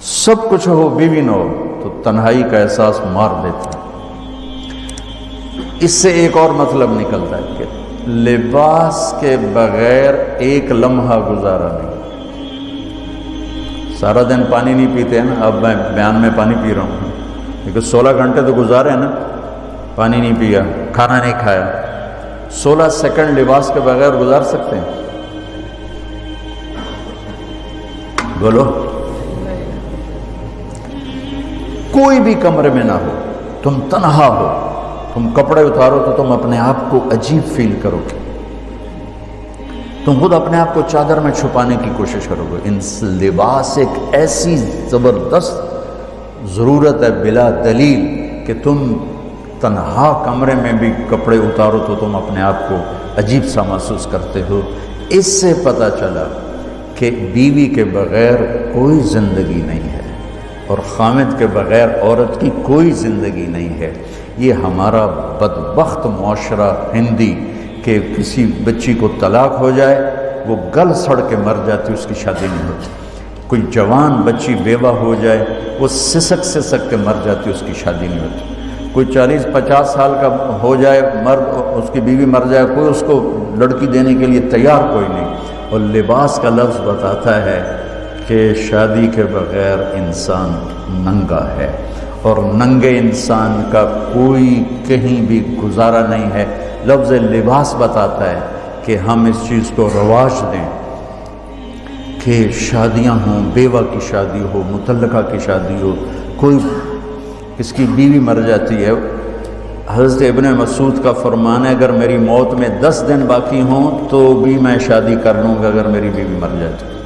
سب کچھ ہو بیوی نہ ہو تو تنہائی کا احساس مار دیتا ہے۔ اس سے ایک اور مطلب نکلتا ہے کہ لباس کے بغیر ایک لمحہ گزارا نہیں۔ سارا دن پانی نہیں پیتے ہیں نا، اب میں بیان میں پانی پی رہا ہوں لیکن 16 گھنٹے تو گزارے ہیں نا، پانی نہیں پیا، کھانا نہیں کھایا، 16 سیکنڈ لباس کے بغیر گزار سکتے ہیں؟ بولو۔ کوئی بھی کمرے میں نہ ہو، تم تنہا ہو، تم کپڑے اتارو تو تم اپنے آپ کو عجیب فیل کرو گے، تم خود اپنے آپ کو چادر میں چھپانے کی کوشش کرو گے۔ ان لباس ایک ایسی زبردست ضرورت ہے بلا دلیل کہ تم تنہا کمرے میں بھی کپڑے اتارو تو تم اپنے آپ کو عجیب سا محسوس کرتے ہو۔ اس سے پتہ چلا کہ بیوی کے بغیر کوئی زندگی نہیں ہے اور خامد کے بغیر عورت کی کوئی زندگی نہیں ہے۔ یہ ہمارا بدبخت معاشرہ ہندی کہ کسی بچی کو طلاق ہو جائے وہ گل سڑ کے مر جاتی، اس کی شادی نہیں ہوتی۔ کوئی جوان بچی بیوہ ہو جائے وہ سسک سسک کے مر جاتی، اس کی شادی نہیں ہوتی۔ کوئی 40-50 سال کا ہو جائے مرد، اس کی بیوی مر جائے، کوئی اس کو لڑکی دینے کے لیے تیار کوئی نہیں۔ اور لباس کا لفظ بتاتا ہے کہ شادی کے بغیر انسان ننگا ہے اور ننگے انسان کا کوئی کہیں بھی گزارا نہیں ہے۔ لفظ لباس بتاتا ہے کہ ہم اس چیز کو رواج دیں کہ شادیاں ہوں، بیوہ کی شادی ہو، مطلقہ کی شادی ہو، کوئی کس کی بیوی مر جاتی ہے۔ حضرت ابن مسعود کا فرمان ہے اگر میری موت میں 10 دن باقی ہوں تو بھی میں شادی کر لوں گا اگر میری بیوی مر جاتی۔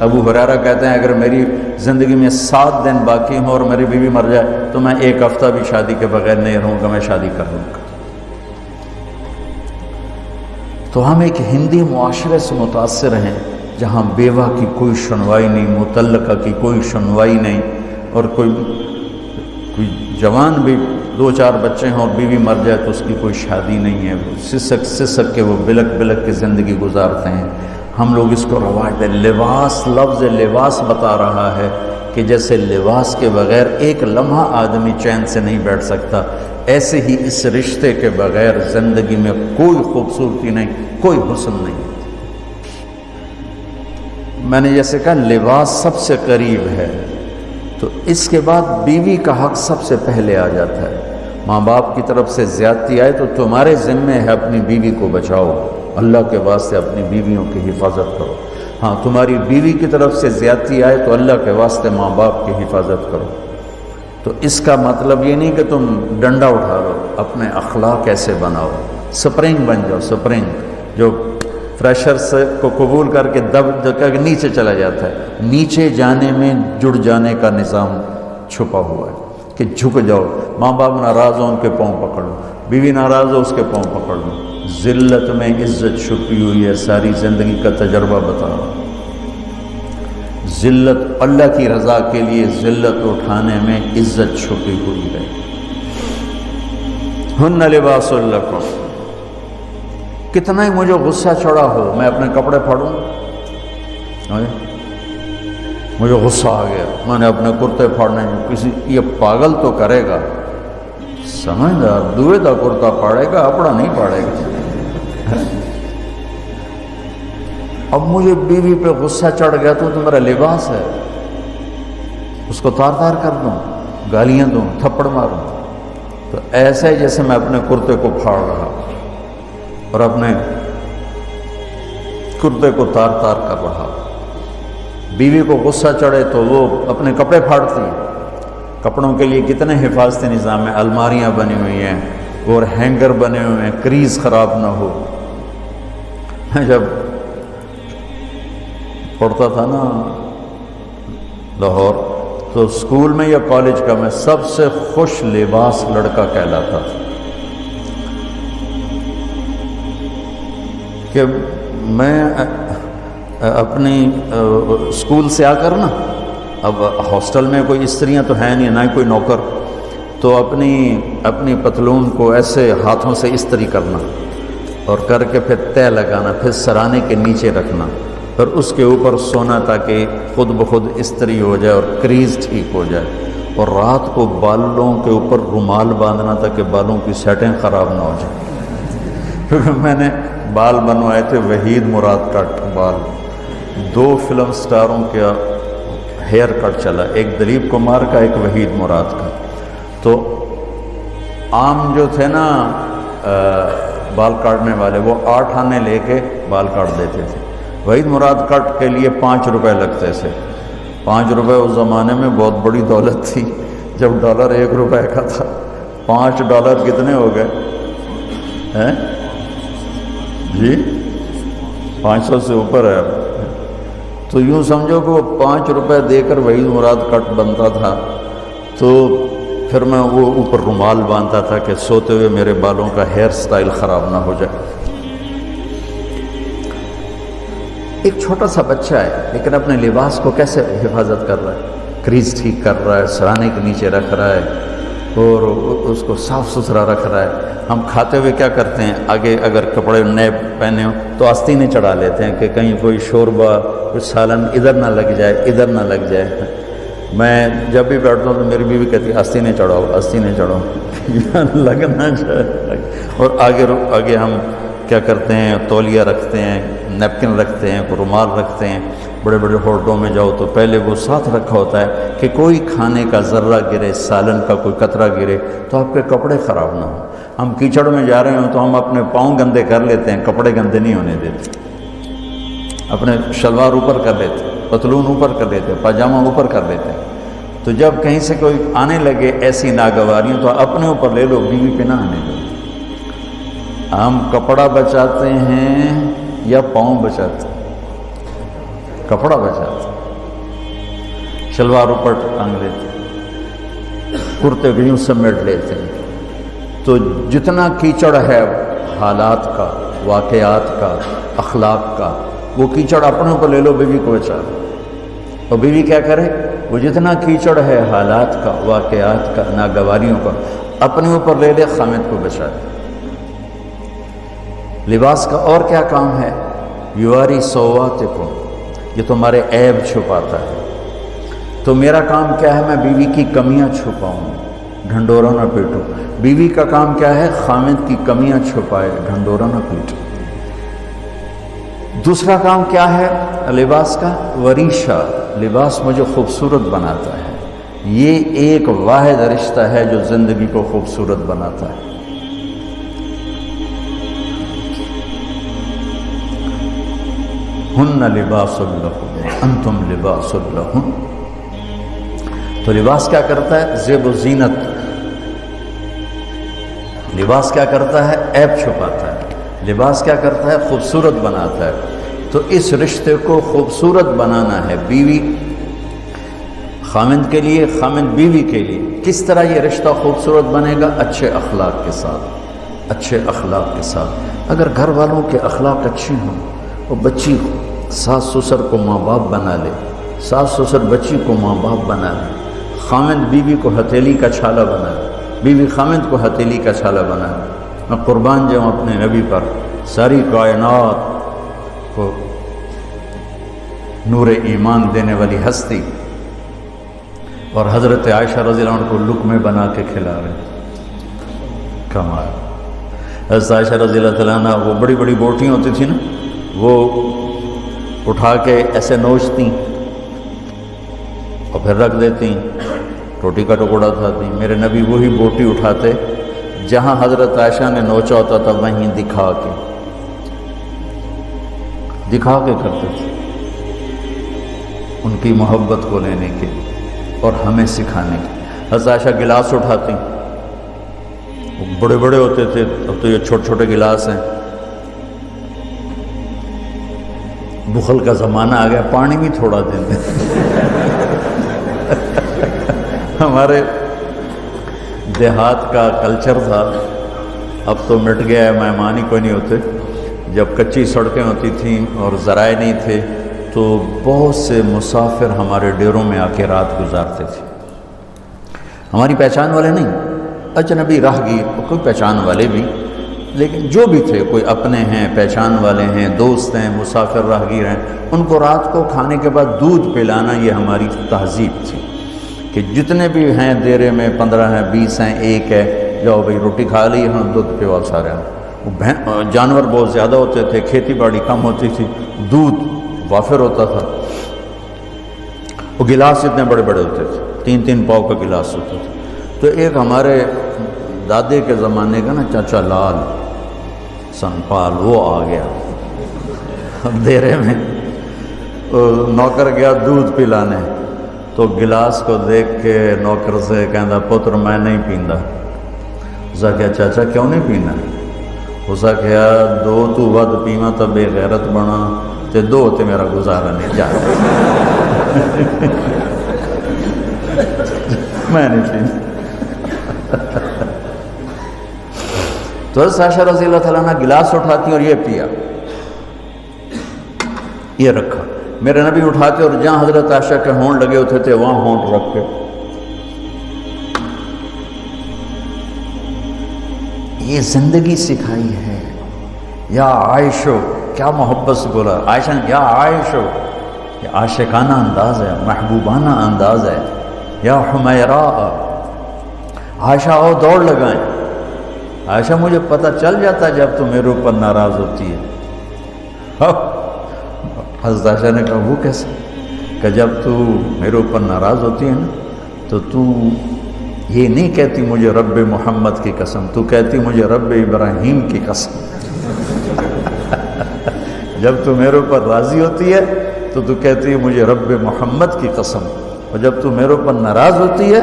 ابو ہریرہ کہتے ہیں اگر میری زندگی میں 7 دن باقی ہوں اور میری بیوی مر جائے تو میں 1 ہفتہ بھی شادی کے بغیر نہیں رہوں گا، میں شادی کر لوں گا۔ تو ہم ایک ہندی معاشرے سے متاثر ہیں جہاں بیوہ کی کوئی سنوائی نہیں، مطلقہ کی کوئی سنوائی نہیں، اور کوئی جوان بھی 2-4 بچے ہیں اور بیوی مر جائے تو اس کی کوئی شادی نہیں ہے، وہ سسک سسک کے وہ بلک بلک کی زندگی گزارتے ہیں۔ ہم لوگ اس کو رواج دیں۔ لباس، لفظ لباس بتا رہا ہے کہ جیسے لباس کے بغیر ایک لمحہ آدمی چین سے نہیں بیٹھ سکتا، ایسے ہی اس رشتے کے بغیر زندگی میں کوئی خوبصورتی نہیں، کوئی حسن نہیں۔ میں نے جیسے کہا لباس سب سے قریب ہے، تو اس کے بعد بیوی کا حق سب سے پہلے آ جاتا ہے۔ ماں باپ کی طرف سے زیادتی آئے تو تمہارے ذمے ہے اپنی بیوی کو بچاؤ، اللہ کے واسطے اپنی بیویوں کی حفاظت کرو۔ ہاں تمہاری بیوی کی طرف سے زیادتی آئے تو اللہ کے واسطے ماں باپ کی حفاظت کرو۔ تو اس کا مطلب یہ نہیں کہ تم ڈنڈا اٹھا لو، اپنے اخلاق ایسے بناؤ، سپرنگ بن جاؤ، سپرنگ جو فریشر سے کو قبول کر کے دب کر کے نیچے چلا جاتا ہے۔ نیچے جانے میں جڑ جانے کا نظام چھپا ہوا ہے کہ جھک جاؤ، ماں باپ ناراض ہو ان کے پاؤں پکڑ لو، بیوی ناراض ہو اس کے پاؤں پکڑ لو۔ ذلت میں عزت چھپی ہوئی ہے، ساری زندگی کا تجربہ بتا رہا ہوں۔ ذلت اللہ کی رضا کے لیے ذلت اٹھانے میں عزت چھپی ہوئی ہے۔ ہن لباس لکم، کتنا ہی مجھے غصہ چڑھا ہو میں اپنے کپڑے پھاڑوں، مجھے غصہ آ گیا میں نے اپنے کرتے پھاڑنے، کسی یہ پاگل تو کرے گا، سمجھدار دوے دا کرتا پھاڑے گا، اپنا نہیں پھاڑے گا۔ اب مجھے بیوی پہ غصہ چڑھ گیا تو میرا لباس ہے، اس کو تار تار کر دوں، گالیاں دوں، تھپڑ ماروں، تو ایسے جیسے میں اپنے کرتے کو پھاڑ رہا اور اپنے کرتے کو تار تار کر رہا۔ بیوی کو غصہ چڑھے تو وہ اپنے کپڑے پھاڑتی ہیں۔ کپڑوں کے لیے کتنے حفاظتی نظام ہیں، الماریاں بنی ہوئی ہیں اور ہینگر بنے ہوئے ہیں، کریز خراب نہ ہو۔ جب پڑھتا تھا نا لاہور تو اسکول میں یا کالج کا میں سب سے خوش لباس لڑکا کہلاتا تھا کہ میں اپنی اسکول سے آ کر نا، اب ہاسٹل میں کوئی استریاں تو ہیں نہیں، نہ ہی کوئی نوکر، تو اپنی پتلون کو ایسے ہاتھوں سے استری کرنا اور کر کے پھر تہ لگانا، پھر سرانے کے نیچے رکھنا پھر اس کے اوپر سونا تاکہ خود بخود استری ہو جائے اور کریز ٹھیک ہو جائے، اور رات کو بالوں کے اوپر رومال باندھنا تاکہ بالوں کی سیٹیں خراب نہ ہو جائیں۔ کیونکہ میں نے بال بنوائے تھے وحید مراد کٹ بال، 2 فلم سٹاروں کا ہیئر کٹ چلا، ایک دلیپ کمار کا، ایک وحید مراد کا۔ تو عام جو تھے نا بال کاٹنے والے، وہ 8 آنے لے کے بال کاٹ دیتے تھے۔ وحید مراد کٹ کے لیے 5 روپے لگتے تھے۔ 5 روپے اس زمانے میں بہت بڑی دولت تھی، جب ڈالر 1 روپے کا تھا۔ 5 ڈالر کتنے ہو گئے ہیں جی؟ 500 سے اوپر ہے۔ تو یوں سمجھو کہ وہ 5 روپے دے کر وحید مراد کٹ بنتا تھا، تو پھر میں وہ اوپر رومال باندھتا تھا کہ سوتے ہوئے میرے بالوں کا ہیئر سٹائل خراب نہ ہو جائے۔ ایک چھوٹا سا بچہ ہے لیکن اپنے لباس کو کیسے حفاظت کر رہا ہے، کریز ٹھیک کر رہا ہے، سرانے کے نیچے رکھ رہا ہے اور اس کو صاف ستھرا رکھ رہا ہے۔ ہم کھاتے ہوئے کیا کرتے ہیں، آگے اگر کپڑے نئے پہنے ہوں تو آستینیں چڑھا لیتے ہیں کہ کہیں کوئی شوربہ کوئی سالن ادھر نہ لگ جائے، ادھر نہ لگ جائے۔ میں جب بھی بیٹھتا ہوں تو میری بیوی کہتی ہے آستینیں چڑھاؤ، آستینیں چڑھاؤ، لگنا چاہے۔ اور آگے ہم کیا کرتے ہیں، تولیہ رکھتے ہیں، نیپکن رکھتے ہیں، رومال رکھتے ہیں۔ بڑے بڑے ہوٹلوں میں جاؤ تو پہلے وہ ساتھ رکھا ہوتا ہے کہ کوئی کھانے کا ذرہ گرے، سالن کا کوئی قطرہ گرے تو آپ کے کپڑے خراب نہ ہوں۔ ہم کیچڑ میں جا رہے ہوں تو ہم اپنے پاؤں گندے کر لیتے ہیں، کپڑے گندے نہیں ہونے دیتے۔ اپنے شلوار اوپر کر لیتے، پتلون اوپر کر لیتے، پاجامہ اوپر کر لیتے۔ تو جب کہیں سے کوئی آنے لگے ایسی ناگواریاں تو اپنے اوپر لے لو، بیوی پہ نہ آنے دو۔ ہم کپڑا بچاتے ہیں یا پاؤں بچاتے ہیں؟ کپڑا بچاتے ہیں، شلوار اوپر ٹانگ لیتے ہیں، کرتے کو یوں سمیٹ لیتے ہیں۔ تو جتنا کیچڑ ہے حالات کا، واقعات کا، اخلاق کا، وہ کیچڑ اپنے اوپر لے لو، بیوی کو بچا لو۔ اور بیوی کیا کرے، وہ جتنا کیچڑ ہے حالات کا، واقعات کا، ناگواریوں کا، اپنے اوپر لے لے، خامد کو بچا لے۔ لباس کا اور کیا کام ہے، یواری سواتکم، یہ تمہارے عیب چھپاتا ہے۔ تو میرا کام کیا ہے، میں بیوی کی کمیاں چھپاؤں، ڈھنڈورا نہ پیٹوں۔ بیوی کا کام کیا ہے، خامد کی کمیاں چھپائے، ڈھنڈورا نہ پیٹے۔ دوسرا کام کیا ہے لباس کا، وریشہ، لباس مجھے خوبصورت بناتا ہے۔ یہ ایک واحد رشتہ ہے جو زندگی کو خوبصورت بناتا ہے۔ ہن لباس لکم انتم لباس لہن۔ تو لباس کیا کرتا ہے، زیب و زینت۔ لباس کیا کرتا ہے، عیب چھپاتا ہے۔ لباس کیا کرتا ہے، خوبصورت بناتا ہے۔ تو اس رشتے کو خوبصورت بنانا ہے، بیوی خامند کے لیے، خامند بیوی کے لیے۔ کس طرح یہ رشتہ خوبصورت بنے گا، اچھے اخلاق کے ساتھ، اچھے اخلاق کے ساتھ۔ اگر گھر والوں کے اخلاق اچھے ہوں، اور بچی ساس سسر کو ماں باپ بنا لے، ساس سسر بچی کو ماں باپ بنا لے، خامند بیوی کو ہتھیلی کا چھالا بنا لے، بیوی خامند کو ہتھیلی کا چھالا بنا لے۔ میں قربان جاؤں اپنے نبی پر، ساری کائنات کو نور ایمان دینے والی ہستی، اور حضرت عائشہ رضی اللہ عنہ کو لقمے بنا کے کھلا رہے، کمال۔ حضرت عائشہ رضی اللہ عنہ وہ بڑی بڑی بوٹیاں ہوتی تھیں نا، وہ اٹھا کے ایسے نوچتی اور پھر رکھ دیتی، روٹی کا ٹکڑا اٹھاتی۔ میرے نبی وہی بوٹی اٹھاتے جہاں حضرت عائشہ نے نوچا ہوتا تھا، وہیں دکھا کے کرتے تھے، ان کی محبت کو لینے کے لیے اور ہمیں سکھانے کے۔ حضرت عائشہ گلاس اٹھاتی، وہ بڑے بڑے ہوتے تھے، اب تو یہ چھوٹے چھوٹے گلاس ہیں۔ بخل کا زمانہ آ گیا، پانی بھی تھوڑا دیں دیں۔ ہمارے دیہات کا کلچر تھا، اب تو مٹ گیا ہے، مہمان ہی کوئی نہیں ہوتے۔ جب کچی سڑکیں ہوتی تھیں اور ذرائع نہیں تھے تو بہت سے مسافر ہمارے ڈیروں میں آ کے رات گزارتے تھے، ہماری پہچان والے نہیں، اجنبی راہگیر، کوئی پہچان والے بھی، لیکن جو بھی تھے، کوئی اپنے ہیں، پہچان والے ہیں، دوست ہیں، مسافر راہگیر ہیں، ان کو رات کو کھانے کے بعد دودھ پلانا یہ ہماری تہذیب تھی کہ جتنے بھی ہیں دیرے میں 15 ہیں، 20 ہیں، 1 ہے، جاؤ بھائی روٹی کھا لی، ہاں دودھ پیوا سارے ہیں۔ جانور بہت زیادہ ہوتے تھے، کھیتی باڑی کم ہوتی تھی، دودھ وافر ہوتا تھا۔ وہ گلاس اتنے بڑے بڑے ہوتے تھے، 3 پاؤ کا گلاس ہوتا تھا۔ تو ایک ہمارے دادے کے زمانے کا نا چاچا لال سنپال، وہ آ گیا دیرے میں، نوکر گیا دودھ پلانے، تو گلاس کو دیکھ کے نوکر سے کہنا پتر میں نہیں پیندا۔ اسا کہا چاچا کیوں نہیں پینا؟ اسا کہا 2 تو ود پیواں تو بے غیرت بنا، تے 2 تے میرا گزارا نہیں جاتا میں نہیں پینا۔ تو حضرت عائشہ رضی اللہ تعالیٰ عنہ گلاس اٹھاتی اور یہ پیا، یہ رکھا۔ میرے نبی اٹھاتے اور جہاں حضرت عائشہ کے ہونٹ لگے ہوتے تھے وہاں ہونٹ رکھ کے یہ زندگی سکھائی ہے۔ یا عائشو، کیا محبت سے بولا عائشہ نے، یا عائشو، یہ عاشقانہ انداز ہے، محبوبانہ انداز ہے۔ یا حمیراء، عائشہ آؤ دوڑ لگائیں۔ عائشہ مجھے پتہ چل جاتا جب تو میرے اوپر ناراض ہوتی ہے۔ حضرت عائشہ نے کہا وہ کیسے؟ کہ جب تو میرے اوپر ناراض ہوتی ہے نا تو یہ نہیں کہتی مجھے رب محمد کی قسم، تو کہتی مجھے رب ابراہیم کی قسم۔ جب تو میرے اوپر راضی ہوتی ہے تو کہتی ہے مجھے رب محمد کی قسم، اور جب تو میرے اوپر ناراض ہوتی ہے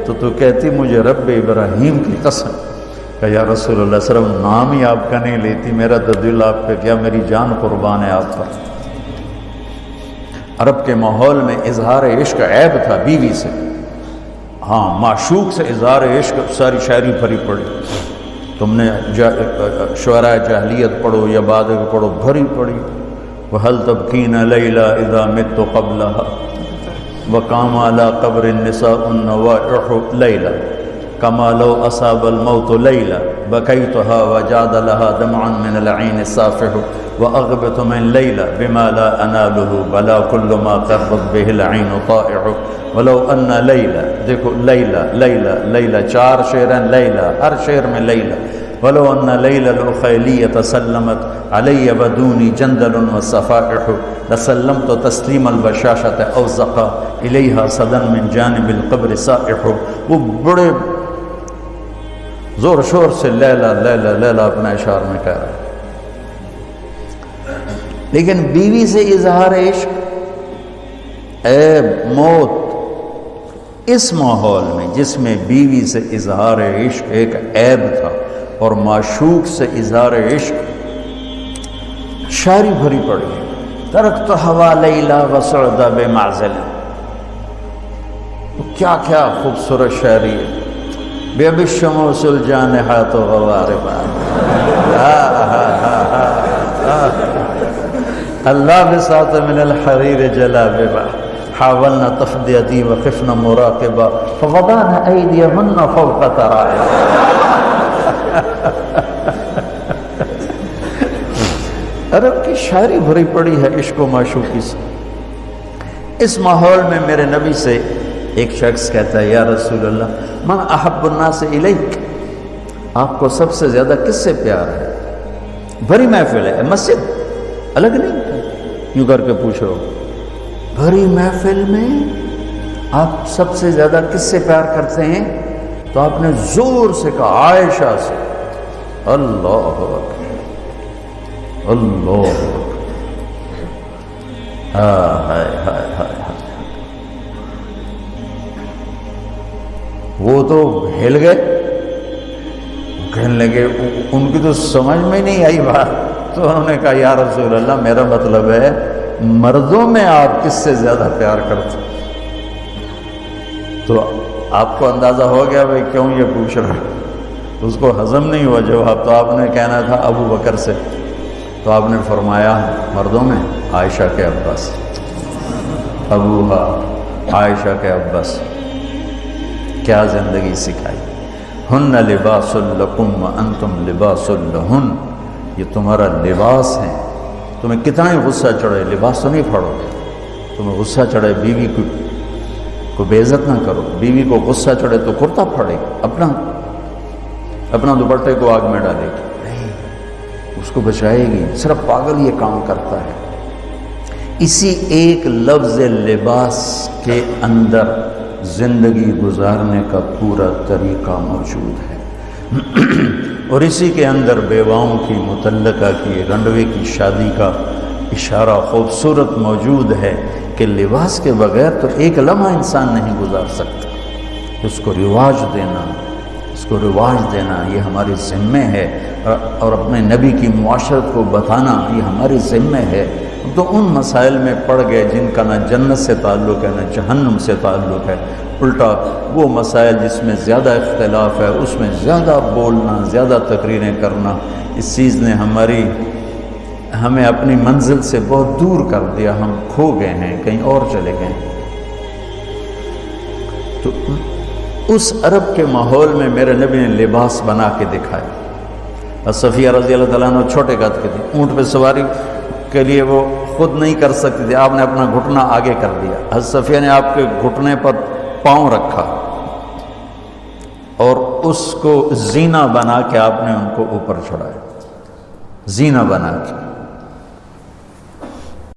تو کہتی مجھے رب ابراہیم کی قسم۔ کہ یا رسول اللہ صلی اللہ علیہ وسلم نام ہی آپ کا نہیں لیتی، میرا تو دل آپ پہ، کیا میری جان قربان ہے آپ پر۔ عرب کے ماحول میں اظہار عشق عیب تھا بیوی سے، ہاں معشوق سے اظہار عشق ساری شاعری بھری پڑی۔ تم نے شعراء جاہلیت پڑھو یا بعد میں پڑھو، بھری پڑی۔ وَهَلْ تَبْكِينَ لَيْلَا إِذَا مِتُّ قَبْلَهَا وَقَامَ عَلَىٰ قَبْرِ النِّسَاءُ النَّوَائِحُ لَيْلًا كَمَا لَوْ أَصَابَ الْمَوْتُ لَيْلًا بَكَيْتُهَا وَجَادَ لَهَا دَمْعًا مِنَ الْعَيْنِ السَّافِحُ وَأَغْبِطُ مِنْ لَيْلًا بِمَا لَا أَنَالُهُ بَلَا كُلُّ مَا قَرَّتْ بِهِ الْعَيْنُ طَائِعُ وَلَوْ أَنَّ لَيْلًا، دیکھو لیلہ لیلہ لیلہ، 4 شعر ہیں لیلہ، ہر شعر میں لیلہ۔ وَلَوْ أَنَّ لَيْلَ الْأُخَيْلِيَّةَ سَلَّمَتْ عَلَيَّ وَدُونِي جَنْدَلٌ وَالصَّفَائِحُ لَسَلَّمْتُ تَسْلِيمَ الْبَشَاشَةِ أَوْ زَقَا إِلَيْهَا صَدًا مِنْ جَانِبِ الْقَبْرِ سَائِحُ۔ وہ بڑے زور شور سے لیلہ لیلہ لیلہ اپنا اشعار میں کہہ رہا ہے، لیکن بیوی سے اظہار عشق عیب، موت۔ اس ماحول میں جس میں بیوی سے اظہار عشق ایک عیب تھا اور معشوق سے اظہار عشق شاعری بھری پڑی ہے۔ ترکت ہوا لیلا وسعد بمعزل، کیا کیا خوبصورت شاعری ہے۔ بے بالشموس الجانحات غواربا، اللہ بساط من الحریر جلاببا حاولنا تفدیتی وخفنا مراقبا فوضعنا ایدیہن فوق ترائب۔ عرب کی شاعری بھری پڑی ہے عشق و معشوقی سے۔ اس ماحول میں میرے نبی سے ایک شخص کہتا ہے یا رسول اللہ من احب الناس الیک، آپ کو سب سے زیادہ کس سے پیار ہے؟ بھری محفل ہے، مسجد الگ نہیں، یوں کر کے پوچھ رہا ہو، بھری محفل میں آپ سب سے زیادہ کس سے پیار کرتے ہیں؟ تو آپ نے زور سے کہا عائشہ سے۔ اللہ اکبر، اللہ اکبر، ہائے ہائے ہائے۔ وہ تو ہل گئے، کہنے لگے، ان کی تو سمجھ میں نہیں آئی بات، تو انہوں نے کہا یا رسول اللہ میرا مطلب ہے مردوں میں آپ کس سے زیادہ پیار کرتے؟ تو آپ کو اندازہ ہو گیا بھائی کیوں یہ پوچھ رہا ہے، اس کو ہضم نہیں ہوا جواب، تو آپ نے کہنا تھا ابو بکر سے، تو آپ نے فرمایا مردوں میں عائشہ کے عباس، ابوہا عائشہ کے عباس۔ کیا زندگی سکھائی، ہن لباس لکم وانتم لباس لہن، یہ تمہارا لباس ہے. تمہیں کتنا ہی غصہ چڑھے لباس تو نہیں پھاڑو گے. تمہیں غصہ چڑھے بیوی کو بے عزت نہ کرو. بیوی کو غصہ چڑھے تو کرتا پھاڑے گی، اپنا دوپٹے کو آگ میں ڈالے گی نہیں، اس کو بچائے گی. صرف پاگل یہ کام کرتا ہے. اسی ایک لفظ لباس کے اندر زندگی گزارنے کا پورا طریقہ موجود ہے. اور اسی کے اندر بیواؤں کی، مطلقہ کی، رنڈوے کی شادی کا اشارہ خوبصورت موجود ہے کہ لباس کے بغیر تو ایک لمحہ انسان نہیں گزار سکتا. اس کو رواج دینا یہ ہماری ذمہ ہے، اور اپنے نبی کی معاشرت کو بتانا یہ ہماری ذمہ ہے. تو ان مسائل میں پڑ گئے جن کا نہ جنت سے تعلق ہے نہ جہنم سے تعلق ہے. الٹا وہ مسائل جس میں زیادہ اختلاف ہے اس میں زیادہ بولنا، زیادہ تقریریں کرنا، اس چیز نے ہمیں اپنی منزل سے بہت دور کر دیا. ہم کھو گئے ہیں، کہیں اور چلے گئے ہیں. تو اس عرب کے ماحول میں میرے نبی نے لباس بنا کے دکھایا. اور صفیہ رضی اللہ تعالیٰ عنہ چھوٹے قد کے تھے، اونٹ پہ سواری کے لیے وہ خود نہیں کر سکتی تھی. آپ نے اپنا گھٹنا آگے کر دیا. حضرت صفیہ نے آپ کے گھٹنے پر پاؤں رکھا اور اس کو زینہ بنا کے آپ نے ان کو اوپر چڑھایا، زینہ بنا کے.